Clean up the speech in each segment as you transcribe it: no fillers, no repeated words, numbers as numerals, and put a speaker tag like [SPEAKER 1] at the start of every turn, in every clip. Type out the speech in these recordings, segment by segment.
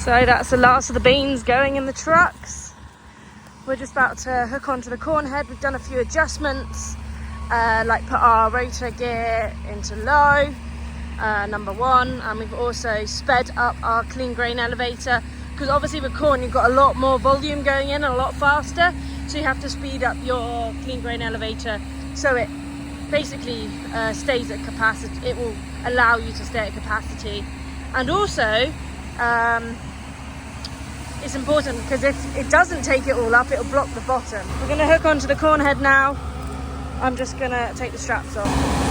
[SPEAKER 1] So that's the last of the beans going in the trucks. We're just about to hook onto the corn head. We've done a few adjustments, like put our rotor gear into low, number 1, and we've also sped up our clean grain elevator, because obviously with corn you've got a lot more volume going in and a lot faster, so you have to speed up your clean grain elevator so it basically stays at capacity. It will allow you to stay at capacity. And also it's important because if it doesn't take it all up, it'll block the bottom. We're going to hook onto the corn head now. I'm just going to take the straps off.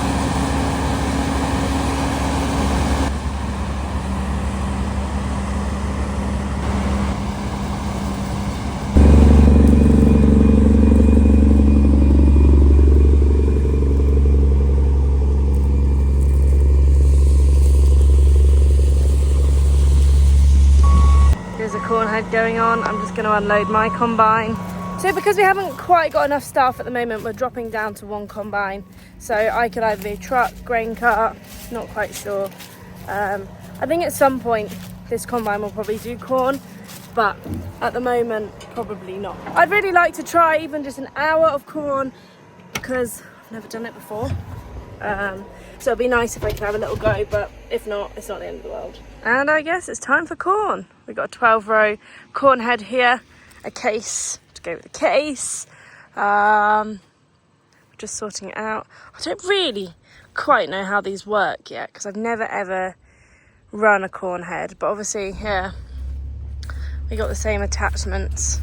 [SPEAKER 1] Corn head going on. I'm just going to unload my combine. So because we haven't quite got enough staff at the moment, we're dropping down to 1 combine. So I could either be truck, grain cart, not quite sure. I think at some point this combine will probably do corn, but at the moment probably not. I'd really like to try even just an hour of corn because I've never done it before. So it'd be nice if I could have a little go, but if not, it's not the end of the world. And I guess it's time for corn. We've got a 12-row corn head here, a case to go with the case. Just sorting it out. I don't really quite know how these work yet because I've never ever run a corn head, but obviously here we got the same attachments,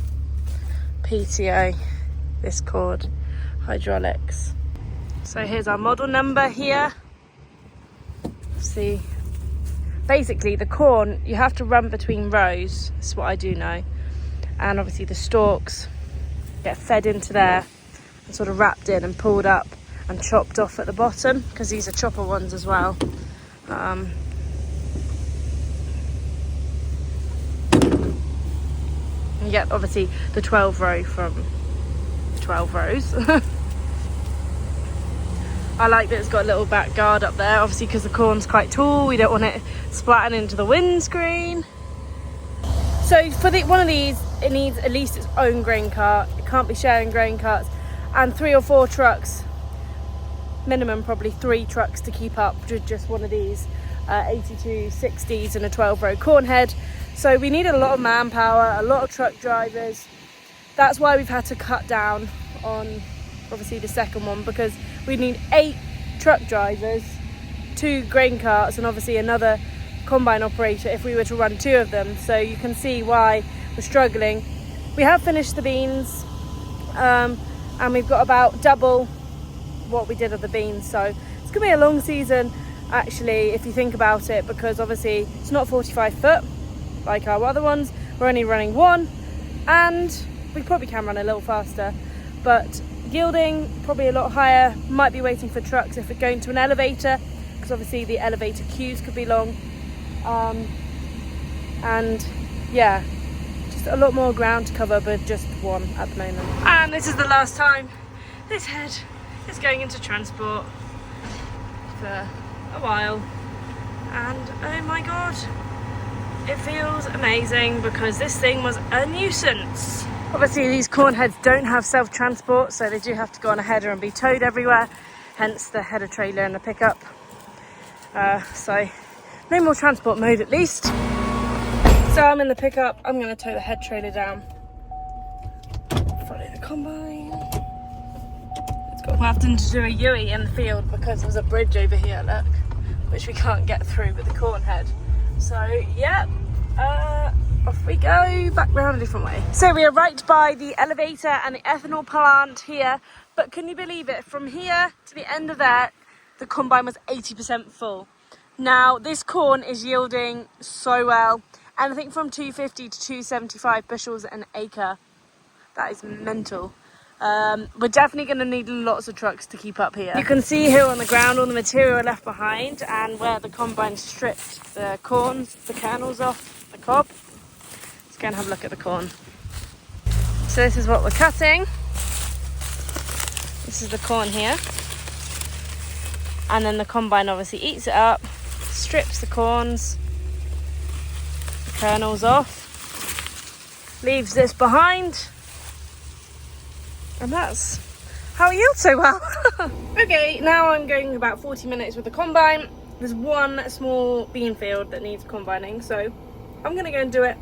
[SPEAKER 1] PTO, this cord, hydraulics. So here's our model number here. See, basically the corn you have to run between rows. That's what I do know. And obviously the stalks get fed into there and sort of wrapped in and pulled up and chopped off at the bottom, because these are chopper ones as well. You get obviously the 12 row from 12 rows. I like that it's got a little back guard up there, obviously because the corn's quite tall. We don't want it splatting into the windscreen. So for one of these, it needs at least its own grain cart. It can't be sharing grain carts. And 3 or 4 trucks, minimum probably 3 trucks to keep up with just one of these 82 60s and a 12-row corn head. So we need a lot of manpower, a lot of truck drivers. That's why we've had to cut down on obviously the second one, because we need 8 truck drivers, 2 grain carts, and obviously another combine operator if we were to run 2 of them. So you can see why we're struggling. We have finished the beans, and we've got about double what we did of the beans. So it's gonna be a long season actually, if you think about it, because obviously it's not 45 foot like our other ones. We're only running 1, and we probably can run a little faster, but yielding probably a lot higher. Might be waiting for trucks if we're going to an elevator, because obviously the elevator queues could be long. And yeah, just a lot more ground to cover, but just 1 at the moment. And this is the last time this head is going into transport for a while, and oh my god, it feels amazing because this thing was a nuisance. Obviously these corn heads don't have self-transport, so they do have to go on a header and be towed everywhere, hence the header trailer and the pickup. So no more transport mode at least. So I'm in the pickup. I'm going to tow the head trailer down, follow the combine. We're having to do a U-ey in the field because there's a bridge over here, look, which we can't get through with the corn head. So yeah, off we go, back round a different way. So we are right by the elevator and the ethanol plant here, but can you believe it, from here to the end of there, the combine was 80% full. Now this corn is yielding so well, and I think from 250 to 275 bushels an acre. That is mental. We're definitely going to need lots of trucks to keep up here. You can see here on the ground all the material left behind, and where the combine stripped the corns, the kernels off the cob. Let's go and have a look at the corn. So this is what we're cutting. This is the corn here. And then the combine obviously eats it up, strips the corns, kernels off. Leaves this behind. And that's how it yields so well. Okay, now I'm going about 40 minutes with the combine. There's one small bean field that needs combining, so I'm gonna go and do it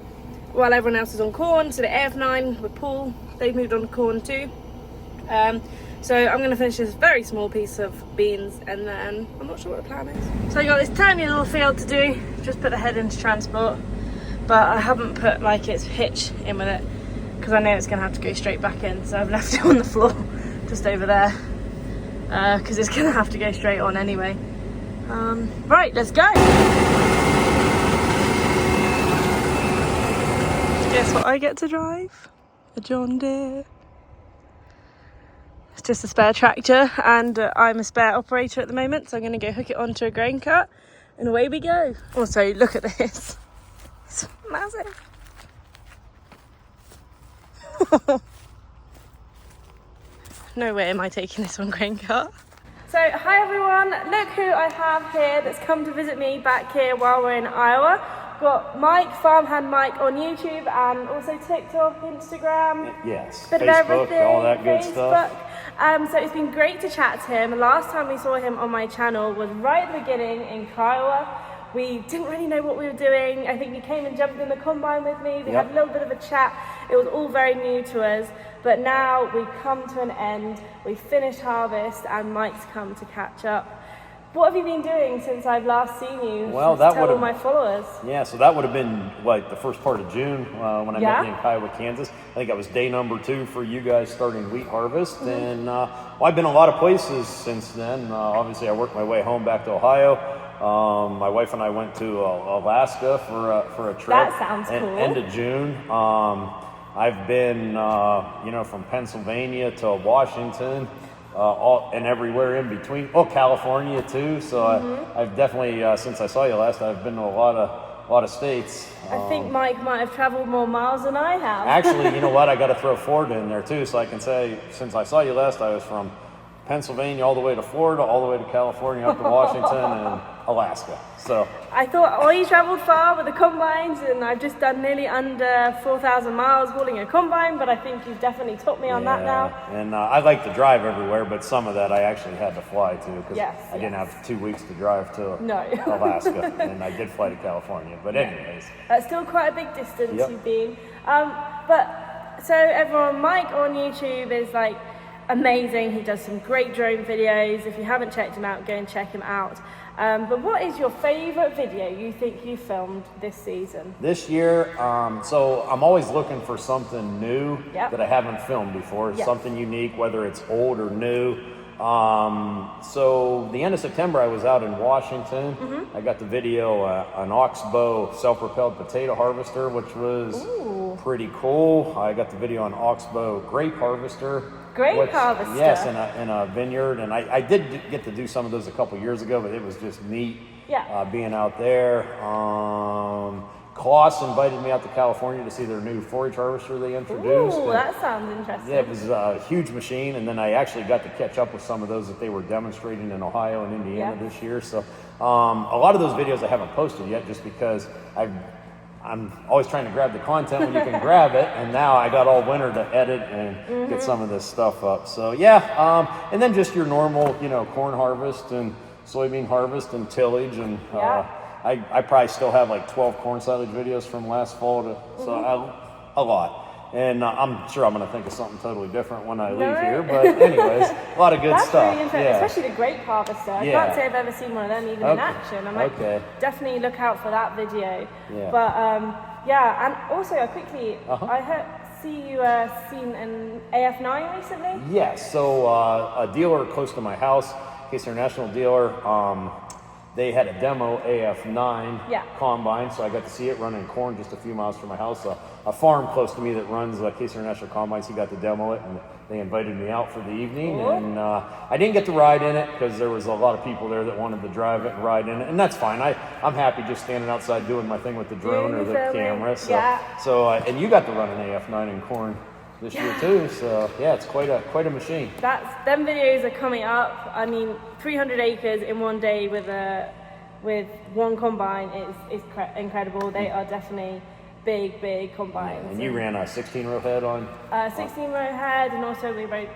[SPEAKER 1] while everyone else is on corn. So the AF9 with Paul, they've moved on to corn too. So I'm gonna finish this very small piece of beans and then I'm not sure what the plan is. So I got this tiny little field to do, just put the head into transport, but I haven't put like its hitch in with it because I know it's gonna have to go straight back in. So I've left it on the floor just over there because it's gonna have to go straight on anyway. Right, let's go. Guess what I get to drive? A John Deere. It's just a spare tractor and I'm a spare operator at the moment, so I'm going to go hook it onto a grain cart and away we go. Also, look at this. It's massive. No way am I taking this on grain cart. So, hi everyone, look who I have here that's come to visit me back here while we're in Iowa. Got Mike, Farmhand Mike on YouTube and also TikTok, Instagram.
[SPEAKER 2] Yes,
[SPEAKER 1] bit
[SPEAKER 2] Facebook,
[SPEAKER 1] of everything,
[SPEAKER 2] all that good
[SPEAKER 1] Facebook.
[SPEAKER 2] stuff.
[SPEAKER 1] So it's been great to chat to him. The last time we saw him on my channel was right at the beginning in Kiowa. We didn't really know what we were doing. I think you came and jumped in the combine with me. We had a little bit of a chat. It was all very new to us. But now we've come to an end. We've finished harvest and Mike's come to catch up. What have you been doing since I've last seen you?
[SPEAKER 2] Well, that
[SPEAKER 1] tell all my followers.
[SPEAKER 2] Yeah, so that would have been like the first part of June when I met you in Kiowa, Kansas. I think that was day number 2 for you guys starting wheat harvest. And well, I've been a lot of places since then. Obviously, I worked my way home back to Ohio. My wife and I went to Alaska for a trip.
[SPEAKER 1] That sounds cool.
[SPEAKER 2] End of June. I've been, from Pennsylvania to Washington. And everywhere in between. Oh, California too. So I've definitely, since I saw you last, I've been to a lot of states.
[SPEAKER 1] I think Mike might have traveled more miles than I have.
[SPEAKER 2] Actually, you know what? I got to throw Florida in there too, so I can say since I saw you last, I was from Pennsylvania all the way to Florida, all the way to California, up to Washington, and Alaska. So
[SPEAKER 1] I thought, you travelled far with the combines, and I've just done nearly under 4,000 miles hauling a combine, but I think you've definitely taught me on that now.
[SPEAKER 2] And I like to drive everywhere, but some of that I actually had to fly to because I didn't have 2 weeks to drive to Alaska, and I did fly to California. But anyways.
[SPEAKER 1] That's still quite a big distance you've been. So everyone, Mike on YouTube is like amazing. He does some great drone videos. If you haven't checked him out, go and check him out. But what is your favorite video you think you filmed this season?
[SPEAKER 2] This year, so I'm always looking for something new that I haven't filmed before, something unique, whether it's old or new. So the end of September, I was out in Washington. I got the video, an oxbow self-propelled potato harvester, which was pretty cool. I got the video on oxbow grape harvester.
[SPEAKER 1] Grape harvester?
[SPEAKER 2] Yes, in a vineyard. And I did get to do some of those a couple years ago, but it was just neat being out there. Kloss invited me out to California to see their new forage harvester they introduced.
[SPEAKER 1] Ooh, that sounds interesting.
[SPEAKER 2] Yeah, it was a huge machine, and then I actually got to catch up with some of those that they were demonstrating in Ohio and Indiana this year. So a lot of those videos I haven't posted yet just because I'm always trying to grab the content when you can grab it, and now I got all winter to edit and get some of this stuff up. So and then just your normal, corn harvest and soybean harvest and tillage, and I probably still have like 12 corn silage videos from last fall, a lot. And I'm sure I'm going to think of something totally different when I leave here. But anyways, a lot of good stuff.
[SPEAKER 1] That's really interesting, especially the grape harvester. I can't say I've ever seen one of them even in action. I might definitely look out for that video. But and also quickly, I see you seen an AF9 recently?
[SPEAKER 2] Yes, so a dealer close to my house, Case International dealer, they had a demo AF9 combine, so I got to see it running corn just a few miles from my house. A farm close to me that runs Case International combines, he got to demo it, and they invited me out for the evening. And I didn't get to ride in it because there was a lot of people there that wanted to drive it and ride in it, and that's fine. I'm happy just standing outside doing my thing with the drone or the camera. So and you got to run an AF9 in corn this year too, so it's quite a machine.
[SPEAKER 1] Them videos are coming up. I mean, 300 acres in one day with one combine is incredible. They are definitely big combines.
[SPEAKER 2] And you ran a 16 row head on?
[SPEAKER 1] 16 row head, and also we rode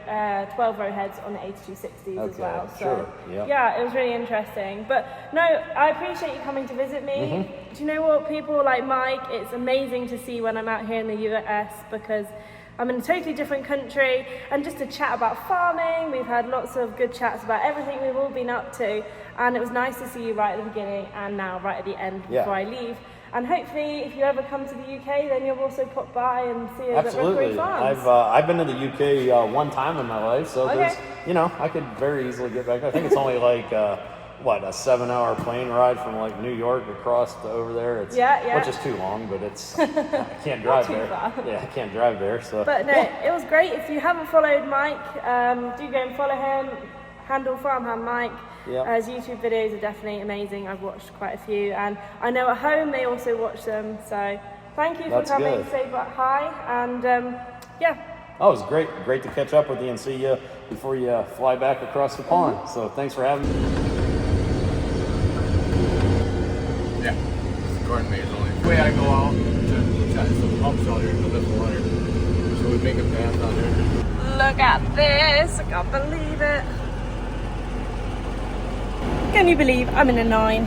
[SPEAKER 1] 12 row heads on the 8260s as well. So
[SPEAKER 2] sure.
[SPEAKER 1] yeah, it was really interesting. But no, I appreciate you coming to visit me. Do you know what, people like Mike, it's amazing to see when I'm out here in the US, because I'm in a totally different country, and just to chat about farming. We've had lots of good chats about everything we've all been up to, and it was nice to see you right at the beginning and now right at the end before I leave. And hopefully, if you ever come to the UK, then you'll also pop by and see us at Rookery Farms.
[SPEAKER 2] I've been to the UK one time in my life, so there's, you know, I could very easily get back. I think it's only like a 7-hour plane ride from like New York across to over there. It's, which is too long, but it's I can't drive there. Yeah, I can't drive there. So,
[SPEAKER 1] but no, it was great. If you haven't followed Mike, do go and follow him. Handle Farmhand Mike. His YouTube videos are definitely amazing. I've watched quite a few, and I know at home they also watch them. So thank you for coming to say hi, and
[SPEAKER 2] Oh, it was great to catch up with you and see you before you fly back across the pond. So thanks for having me.
[SPEAKER 3] Yeah, corn maze only. The way I go out to check some pumps out here to lift water, so we make a path out there.
[SPEAKER 1] Look at this! I can't believe it. Can you believe I'm in a 9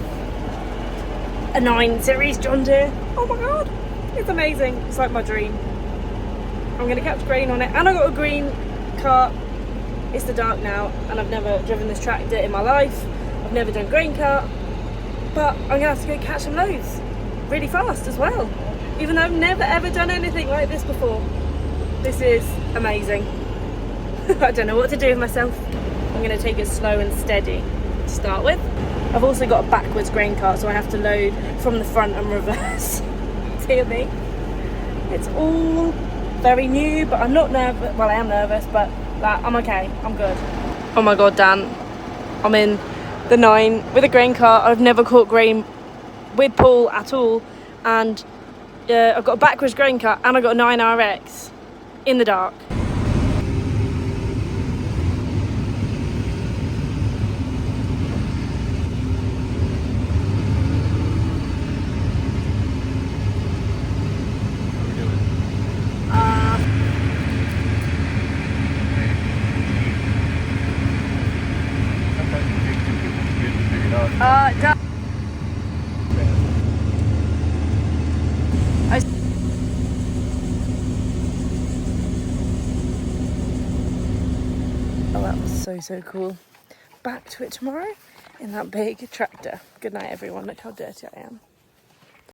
[SPEAKER 1] series John Deere? Oh my god, it's amazing. It's like my dream. I'm gonna catch grain on it, and I got a green cart. It's the dark now, and I've never driven this tractor in my life. I've never done grain cart, but I'm gonna have to go catch some loads really fast as well, even though I've never ever done anything like this before. This is amazing. I don't know what to do with myself. I'm gonna take it slow and steady to start with. I've also got a backwards grain cart, so I have to load from the front and reverse. Dear me. It's all very new, but I'm not nervous. Well, I am nervous, but I'm okay. I'm good. Oh my god, Dan. I'm in the 9 with a grain cart. I've never caught grain with Paul at all, and I've got a backwards grain cart, and I've got a 9RX in the dark. Oh, that was so cool. Back to it tomorrow in that big tractor. Good night, everyone. Look how dirty I am.